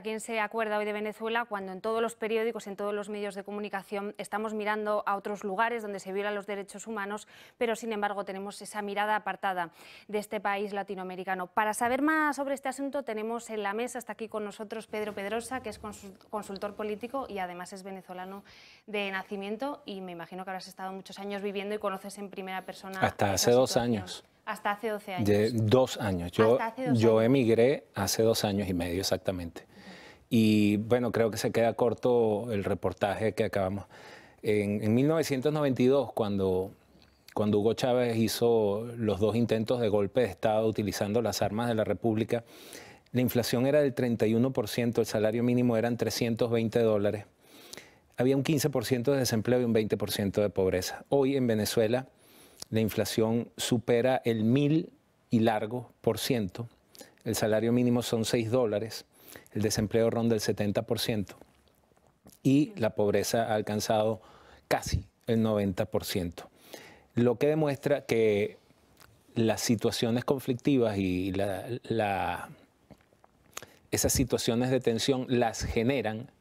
¿quién se acuerda hoy de Venezuela cuando en todos los periódicos, en todos los medios de comunicación estamos mirando a otros lugares donde se violan los derechos humanos, pero sin embargo tenemos esa mirada apartada de este país latinoamericano? Para saber más sobre este asunto tenemos en la mesa, está aquí con nosotros Pedro Pedrosa, que es consultor político y además es venezolano de nacimiento, y me imagino que habrás estado muchos años viviendo y conoces en primera persona hasta esa hace 2 situación. años. Hasta hace 12 años. De 2 años. Hasta hace 2 yo años. emigré hace 2 años y medio exactamente. Y bueno, creo que se queda corto el reportaje que acabamos. En 1992, cuando Hugo Chávez hizo los 2 intentos de golpe de Estado utilizando las armas de la República, la inflación era del 31%, el salario mínimo eran $320. Había un 15% de desempleo y un 20% de pobreza. Hoy en Venezuela la inflación supera el 1000 y largo por ciento, el salario mínimo son $6, el desempleo ronda el 70% y la pobreza ha alcanzado casi el 90%. Lo que demuestra que las situaciones conflictivas y esas situaciones de tensión las generan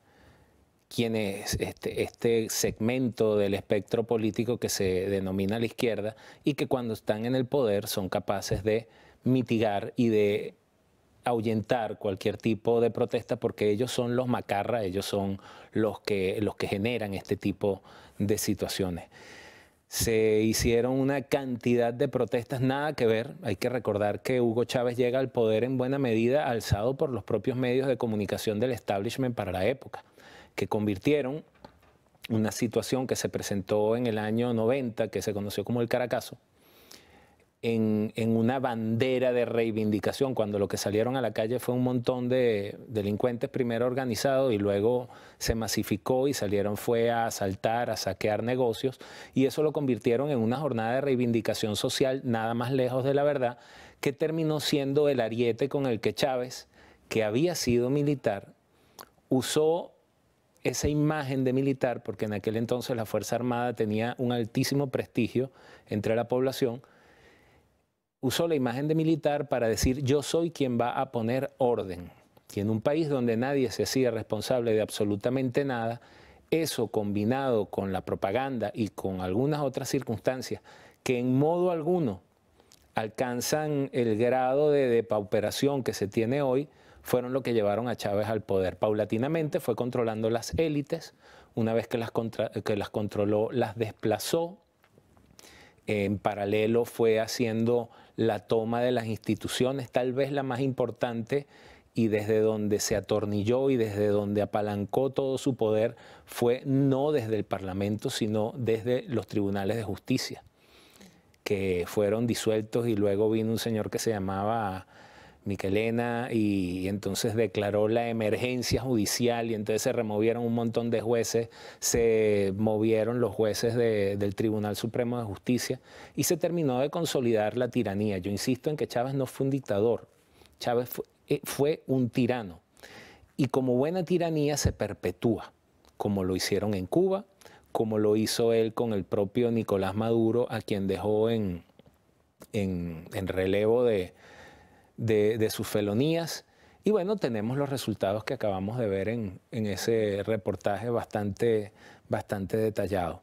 quienes este segmento del espectro político que se denomina la izquierda y que cuando están en el poder son capaces de mitigar y de ahuyentar cualquier tipo de protesta porque ellos son los macarra, ellos son los que generan este tipo de situaciones. Se hicieron una cantidad de protestas, nada que ver. Hay que recordar que Hugo Chávez llega al poder en buena medida alzado por los propios medios de comunicación del establishment para la época, que convirtieron una situación que se presentó en el año 90, que se conoció como el Caracazo, en una bandera de reivindicación, cuando lo que salieron a la calle fue un montón de delincuentes primero organizados y luego se masificó y salieron fue a asaltar, a saquear negocios, y eso lo convirtieron en una jornada de reivindicación social nada más lejos de la verdad, que terminó siendo el ariete con el que Chávez, que había sido militar, usó esa imagen de militar, porque en aquel entonces la Fuerza Armada tenía un altísimo prestigio entre la población, usó la imagen de militar para decir yo soy quien va a poner orden. Y en un país donde nadie se hacía responsable de absolutamente nada, eso combinado con la propaganda y con algunas otras circunstancias que en modo alguno alcanzan el grado de depauperación que se tiene hoy, fueron lo que llevaron a Chávez al poder. Paulatinamente fue controlando las élites, una vez que las controló, las desplazó. En paralelo fue haciendo la toma de las instituciones, tal vez la más importante, y desde donde se atornilló y desde donde apalancó todo su poder fue no desde el Parlamento, sino desde los tribunales de justicia, que fueron disueltos, y luego vino un señor que se llamaba Michelena y entonces declaró la emergencia judicial y entonces se removieron un montón de jueces, se movieron los jueces del Tribunal Supremo de Justicia y se terminó de consolidar la tiranía. Yo insisto en que Chávez no fue un dictador, Chávez fue un tirano, y como buena tiranía se perpetúa, como lo hicieron en Cuba, como lo hizo él con el propio Nicolás Maduro, a quien dejó en relevo de sus felonías. Y bueno, tenemos los resultados que acabamos de ver en ese reportaje bastante detallado.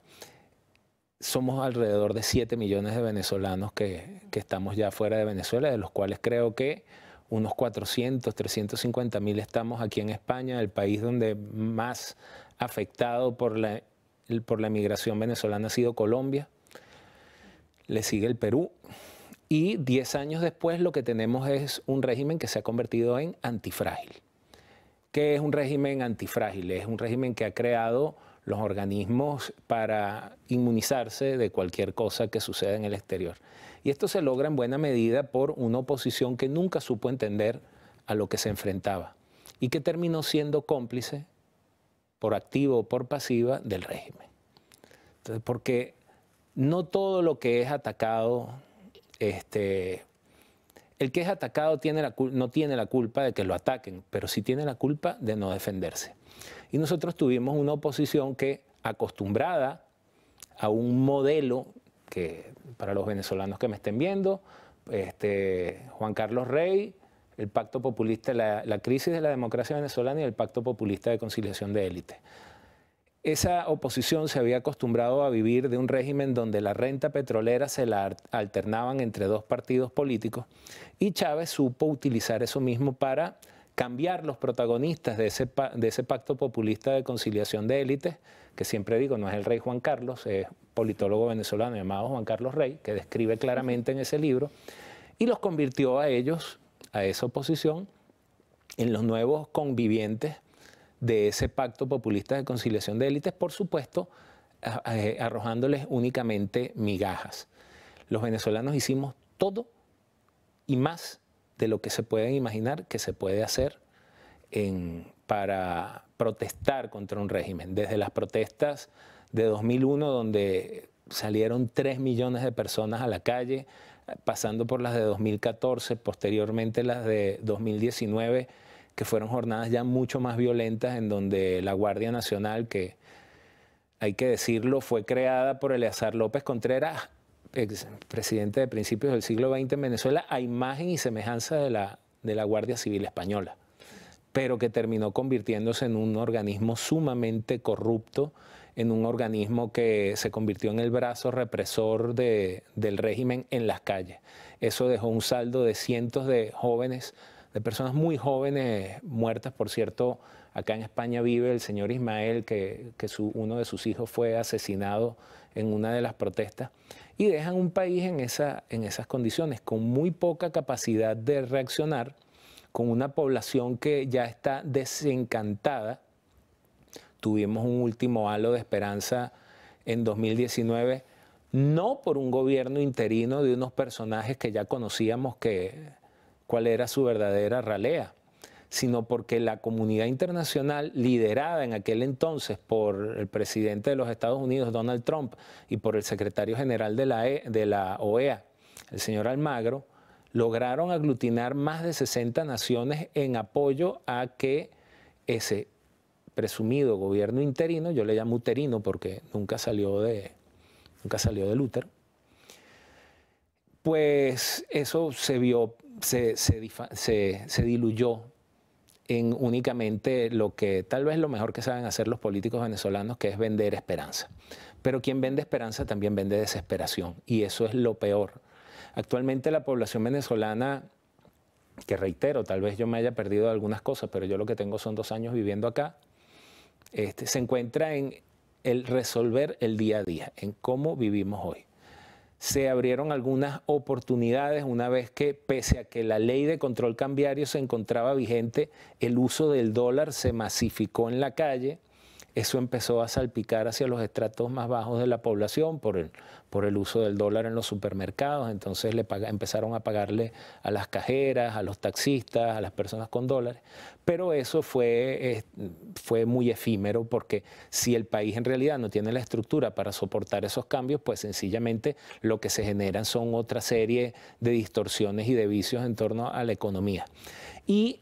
Somos alrededor de 7 millones de venezolanos que estamos ya fuera de Venezuela, de los cuales creo que unos 400, 350 mil estamos aquí en España, el país donde más afectado por la migración venezolana ha sido Colombia. Le sigue el Perú. Y 10 años después lo que tenemos es un régimen que se ha convertido en antifrágil. ¿Qué es un régimen antifrágil? Es un régimen que ha creado los organismos para inmunizarse de cualquier cosa que suceda en el exterior. Y esto se logra en buena medida por una oposición que nunca supo entender a lo que se enfrentaba y que terminó siendo cómplice, por activa o por pasiva, del régimen. Entonces, porque no todo lo que es atacado, el que es atacado no tiene la culpa de que lo ataquen, pero sí tiene la culpa de no defenderse. Y nosotros tuvimos una oposición que, acostumbrada a un modelo que, para los venezolanos que me estén viendo, Juan Carlos Rey, el pacto populista, la crisis de la democracia venezolana y el pacto populista de conciliación de élite. Esa oposición se había acostumbrado a vivir de un régimen donde la renta petrolera se la alternaban entre dos partidos políticos y Chávez supo utilizar eso mismo para cambiar los protagonistas de ese pacto populista de conciliación de élites, que siempre digo, no es el rey Juan Carlos, es un politólogo venezolano llamado Juan Carlos Rey, que describe claramente en ese libro, y los convirtió a ellos, a esa oposición, en los nuevos convivientes de ese pacto populista de conciliación de élites, por supuesto, arrojándoles únicamente migajas. Los venezolanos hicimos todo y más de lo que se pueden imaginar que se puede hacer para protestar contra un régimen. Desde las protestas de 2001, donde salieron 3 millones de personas a la calle, pasando por las de 2014, posteriormente las de 2019, que fueron jornadas ya mucho más violentas, en donde la Guardia Nacional, que hay que decirlo, fue creada por Eleazar López Contreras, presidente de principios del siglo XX en Venezuela, a imagen y semejanza de la Guardia Civil Española, pero que terminó convirtiéndose en un organismo sumamente corrupto, en un organismo que se convirtió en el brazo represor del régimen en las calles. Eso dejó un saldo de cientos de jóvenes, de personas muy jóvenes muertas. Por cierto, acá en España vive el señor Ismael, que uno de sus hijos fue asesinado en una de las protestas, y dejan un país en esas condiciones, con muy poca capacidad de reaccionar, con una población que ya está desencantada. Tuvimos un último halo de esperanza en 2019, no por un gobierno interino de unos personajes que ya conocíamos cuál era su verdadera ralea, sino porque la comunidad internacional, liderada en aquel entonces por el presidente de los Estados Unidos, Donald Trump, y por el secretario general de la OEA, el señor Almagro, lograron aglutinar más de 60 naciones en apoyo a que ese presumido gobierno interino, yo le llamo uterino porque nunca salió del útero, pues eso se diluyó en únicamente lo que tal vez lo mejor que saben hacer los políticos venezolanos, que es vender esperanza. Pero quien vende esperanza también vende desesperación, y eso es lo peor. Actualmente la población venezolana, que reitero, tal vez yo me haya perdido algunas cosas, pero yo lo que tengo son 2 años viviendo acá, se encuentra en el resolver el día a día, en cómo vivimos hoy. Se abrieron algunas oportunidades una vez que, pese a que la ley de control cambiario se encontraba vigente, el uso del dólar se masificó en la calle. Eso empezó a salpicar hacia los estratos más bajos de la población por el uso del dólar en los supermercados. Entonces empezaron a pagarle a las cajeras, a los taxistas, a las personas con dólares. Pero eso fue muy efímero, porque si el país en realidad no tiene la estructura para soportar esos cambios, pues sencillamente lo que se generan son otra serie de distorsiones y de vicios en torno a la economía. Y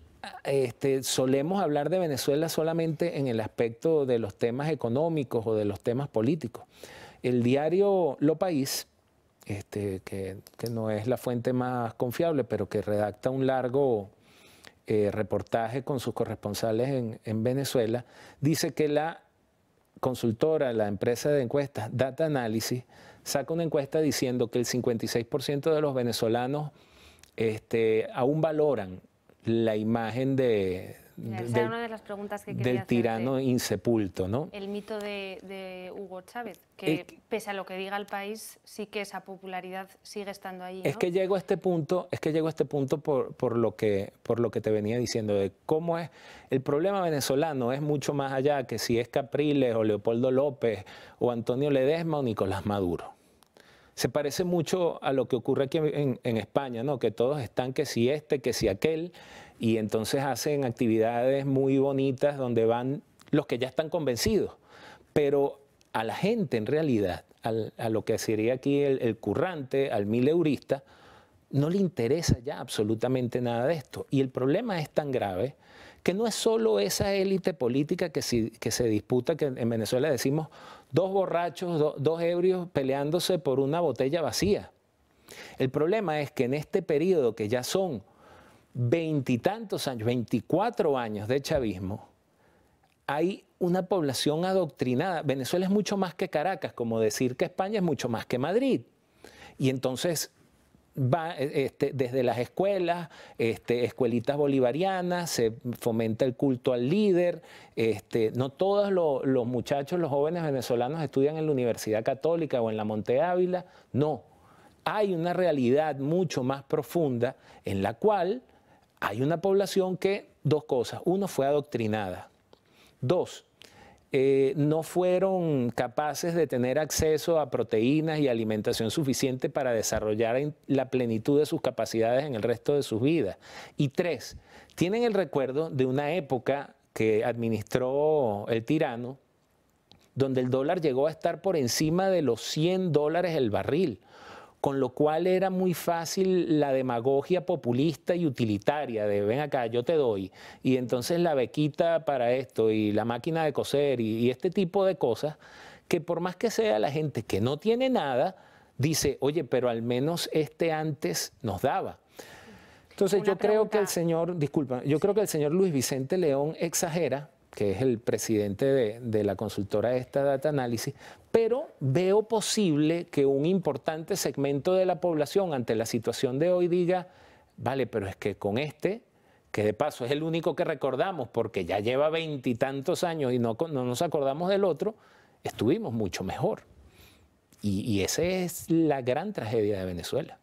solemos hablar de Venezuela solamente en el aspecto de los temas económicos o de los temas políticos. El diario Lo País, que no es la fuente más confiable, pero que redacta un largo reportaje con sus corresponsales en Venezuela, dice que la consultora, la empresa de encuestas Data Analysis, saca una encuesta diciendo que el 56% de los venezolanos aún valoran la imagen una de las preguntas que del tirano insepulto, ¿no? El mito de Hugo Chávez, que pese a lo que diga el país, sí que esa popularidad sigue estando ahí, ¿no? Es que llego a este punto, por lo que te venía diciendo, de cómo es el problema venezolano. Es mucho más allá que si es Capriles o Leopoldo López o Antonio Ledesma o Nicolás Maduro. Se parece mucho a lo que ocurre aquí en España, ¿no? Que todos están que si que si aquel, y entonces hacen actividades muy bonitas donde van los que ya están convencidos. Pero a la gente en realidad, a lo que sería aquí el currante, al mileurista, no le interesa ya absolutamente nada de esto. Y el problema es tan grave que no es solo esa élite política que se disputa, que en Venezuela decimos 2 borrachos, dos ebrios peleándose por una botella vacía. El problema es que en este periodo, que ya son veintitantos años, 24 años de chavismo, hay una población adoctrinada. Venezuela es mucho más que Caracas, como decir que España es mucho más que Madrid. Y entonces va desde las escuelas, escuelitas bolivarianas, se fomenta el culto al líder. No todos los muchachos, los jóvenes venezolanos estudian en la Universidad Católica o en la Monte Ávila, no. Hay una realidad mucho más profunda en la cual hay una población que, dos cosas, uno, fue adoctrinada, dos, no fueron capaces de tener acceso a proteínas y alimentación suficiente para desarrollar la plenitud de sus capacidades en el resto de sus vidas. Y tres, tienen el recuerdo de una época que administró el tirano, donde el dólar llegó a estar por encima de los $100 el barril, con lo cual era muy fácil la demagogia populista y utilitaria de ven acá, yo te doy, y entonces la bequita para esto, y la máquina de coser, y este tipo de cosas, que por más que sea la gente que no tiene nada, dice, oye, pero al menos antes nos daba. Entonces yo creo que el señor, disculpa, yo creo que el señor Luis Vicente León exagera, que es el presidente de la consultora esta Data Analysis, pero veo posible que un importante segmento de la población ante la situación de hoy diga, vale, pero es que con que de paso es el único que recordamos porque ya lleva veintitantos años y no nos acordamos del otro, estuvimos mucho mejor. Y esa es la gran tragedia de Venezuela.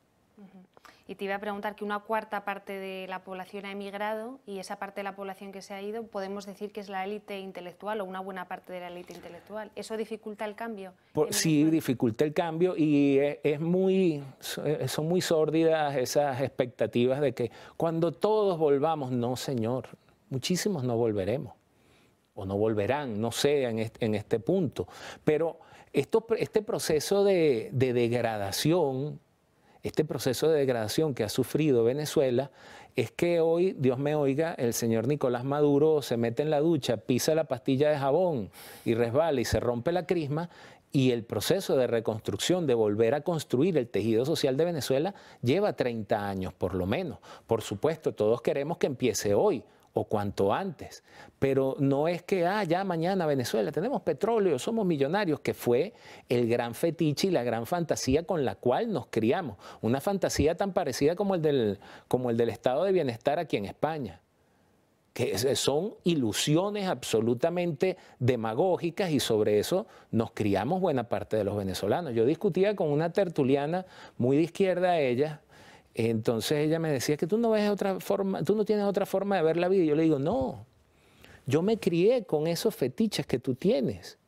Y te iba a preguntar que una cuarta parte de la población ha emigrado y esa parte de la población que se ha ido, podemos decir que es la élite intelectual o una buena parte de la élite intelectual. ¿Eso dificulta el cambio? Sí, dificulta el cambio y son muy sórdidas esas expectativas de que cuando todos volvamos, no señor, muchísimos no volveremos o no volverán, no sé, en este punto. Pero este proceso de degradación, que ha sufrido Venezuela, es que hoy, Dios me oiga, el señor Nicolás Maduro se mete en la ducha, pisa la pastilla de jabón y resbala y se rompe la crisma, y el proceso de reconstrucción, de volver a construir el tejido social de Venezuela, lleva 30 años por lo menos. Por supuesto, todos queremos que empiece hoy o cuanto antes, pero no es que ya mañana Venezuela tenemos petróleo, somos millonarios, que fue el gran fetiche y la gran fantasía con la cual nos criamos, una fantasía tan parecida como el del estado de bienestar aquí en España, que son ilusiones absolutamente demagógicas, y sobre eso nos criamos buena parte de los venezolanos. Yo discutía con una tertuliana muy de izquierda, ella. Entonces ella me decía que tú no ves otra forma, tú no tienes otra forma de ver la vida. Y yo le digo, no, yo me crié con esos fetiches que tú tienes.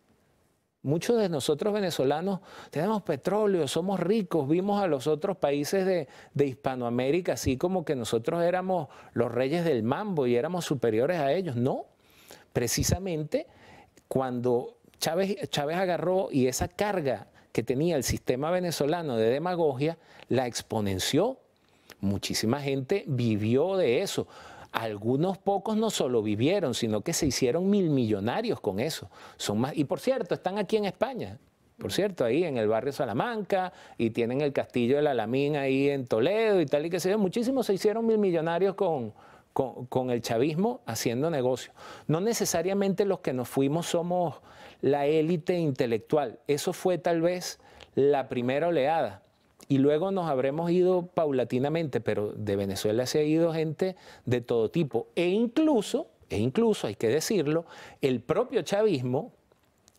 Muchos de nosotros venezolanos tenemos petróleo, somos ricos, vimos a los otros países de Hispanoamérica así como que nosotros éramos los reyes del mambo y éramos superiores a ellos. No, precisamente cuando Chávez agarró y esa carga que tenía el sistema venezolano de demagogia, la exponenció. Muchísima gente vivió de eso. Algunos pocos no solo vivieron, sino que se hicieron milmillonarios con eso. Son más, y por cierto, están aquí en España. Por cierto, ahí en el barrio Salamanca, y tienen el castillo del Alamín ahí en Toledo y tal y que se ve. Muchísimos se hicieron milmillonarios con el chavismo haciendo negocio. No necesariamente los que nos fuimos somos la élite intelectual. Eso fue tal vez la primera oleada. Y luego nos habremos ido paulatinamente, pero de Venezuela se ha ido gente de todo tipo. E incluso, hay que decirlo, el propio chavismo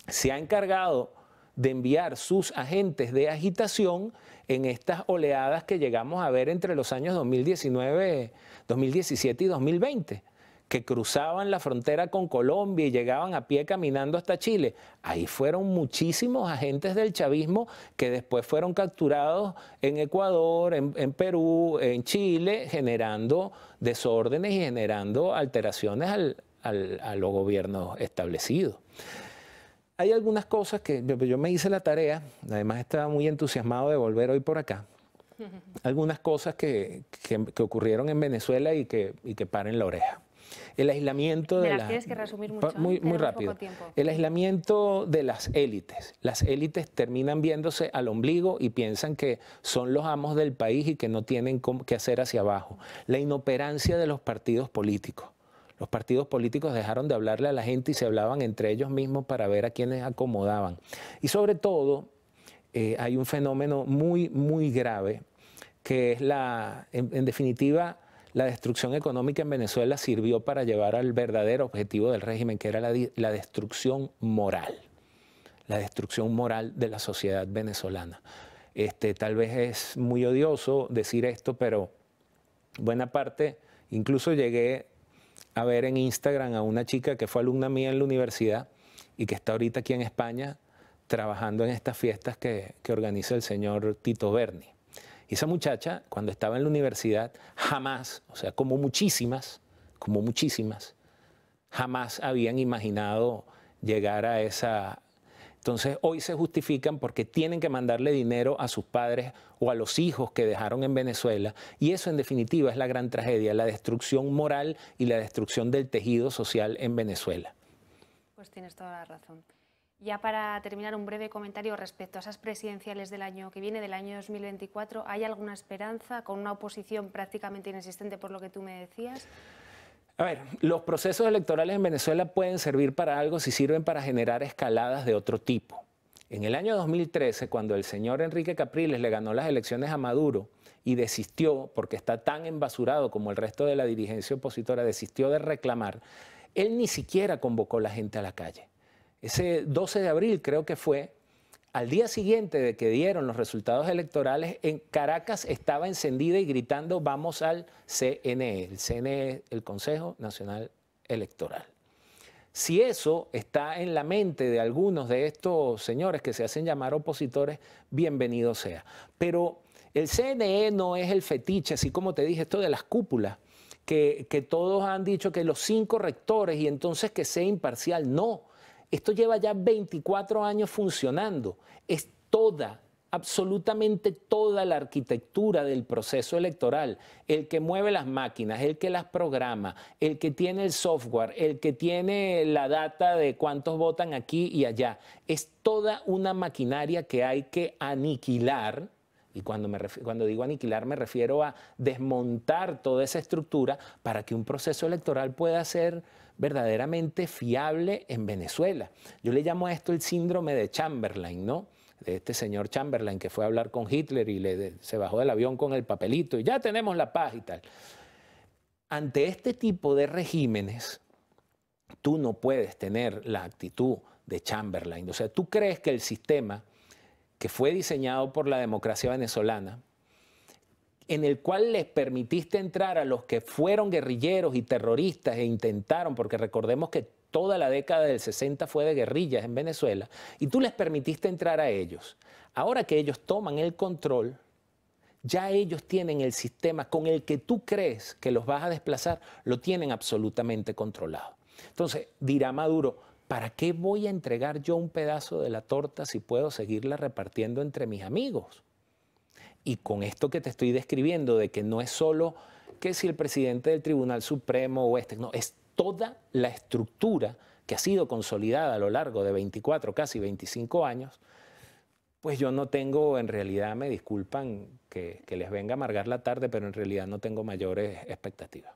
se ha encargado de enviar sus agentes de agitación en estas oleadas que llegamos a ver entre los años 2019, 2017 y 2020. Que cruzaban la frontera con Colombia y llegaban a pie caminando hasta Chile. Ahí fueron muchísimos agentes del chavismo que después fueron capturados en Ecuador, en Perú, en Chile, generando desórdenes y generando alteraciones a los gobiernos establecidos. Hay algunas cosas que yo me hice la tarea, además estaba muy entusiasmado de volver hoy por acá. Algunas cosas que ocurrieron en Venezuela y que paren la oreja. El aislamiento de tienes que resumir mucho, muy rápido. El aislamiento de las élites. Las élites terminan viéndose al ombligo y piensan que son los amos del país y que no tienen qué hacer hacia abajo. La inoperancia de los partidos políticos. Los partidos políticos dejaron de hablarle a la gente y se hablaban entre ellos mismos para ver a quiénes acomodaban. Y sobre todo, hay un fenómeno muy grave, que es en definitiva, la destrucción económica en Venezuela sirvió para llevar al verdadero objetivo del régimen, que era la destrucción moral. La destrucción moral de la sociedad venezolana. Tal vez es muy odioso decir esto, pero buena parte, incluso llegué a ver en Instagram a una chica que fue alumna mía en la universidad y que está ahorita aquí en España trabajando en estas fiestas que organiza el señor Tito Berni. Y esa muchacha, cuando estaba en la universidad, jamás, o sea, como muchísimas, jamás habían imaginado llegar a esa... Entonces, hoy se justifican porque tienen que mandarle dinero a sus padres o a los hijos que dejaron en Venezuela. Y eso, en definitiva, es la gran tragedia, la destrucción moral y la destrucción del tejido social en Venezuela. Pues tienes toda la razón. Ya para terminar, un breve comentario respecto a esas presidenciales del año que viene, del año 2024. ¿Hay alguna esperanza con una oposición prácticamente inexistente, por lo que tú me decías? A ver, los procesos electorales en Venezuela pueden servir para algo si sirven para generar escaladas de otro tipo. En el año 2013, cuando el señor Enrique Capriles le ganó las elecciones a Maduro y desistió, porque está tan embasurado como el resto de la dirigencia opositora, desistió de reclamar, él ni siquiera convocó a la gente a la calle. Ese 12 de abril creo que fue, al día siguiente de que dieron los resultados electorales, en Caracas estaba encendida y gritando "vamos al CNE", el CNE, el Consejo Nacional Electoral. Si eso está en la mente de algunos de estos señores que se hacen llamar opositores, bienvenido sea. Pero el CNE no es el fetiche, así como te dije, esto de las cúpulas, que todos han dicho que los 5 rectores y entonces que sea imparcial. No. Esto lleva ya 24 años funcionando. Es absolutamente toda la arquitectura del proceso electoral. El que mueve las máquinas, el que las programa, el que tiene el software, el que tiene la data de cuántos votan aquí y allá. Es toda una maquinaria que hay que aniquilar. Y cuando digo aniquilar me refiero a desmontar toda esa estructura para que un proceso electoral pueda ser verdaderamente fiable en Venezuela. Yo le llamo a esto el síndrome de Chamberlain, ¿no? De este señor Chamberlain que fue a hablar con Hitler y se bajó del avión con el papelito y ya tenemos la paz y tal. Ante este tipo de regímenes, tú no puedes tener la actitud de Chamberlain. O sea, tú crees que el sistema que fue diseñado por la democracia venezolana, en el cual les permitiste entrar a los que fueron guerrilleros y terroristas e intentaron, porque recordemos que toda la década del 60 fue de guerrillas en Venezuela, y tú les permitiste entrar a ellos. Ahora que ellos toman el control, ya ellos tienen el sistema con el que tú crees que los vas a desplazar, lo tienen absolutamente controlado. Entonces, dirá Maduro, ¿para qué voy a entregar yo un pedazo de la torta si puedo seguirla repartiendo entre mis amigos? Y con esto que te estoy describiendo, de que no es solo que si el presidente del Tribunal Supremo o no, es toda la estructura que ha sido consolidada a lo largo de 24, casi 25 años, pues yo no tengo, en realidad, me disculpan que les venga a amargar la tarde, pero en realidad no tengo mayores expectativas.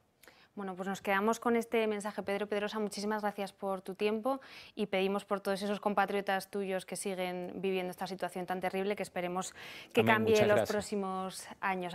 Bueno, pues nos quedamos con este mensaje, Pedro Pedrosa. Muchísimas gracias por tu tiempo y pedimos por todos esos compatriotas tuyos que siguen viviendo esta situación tan terrible que esperemos que cambie en los próximos años.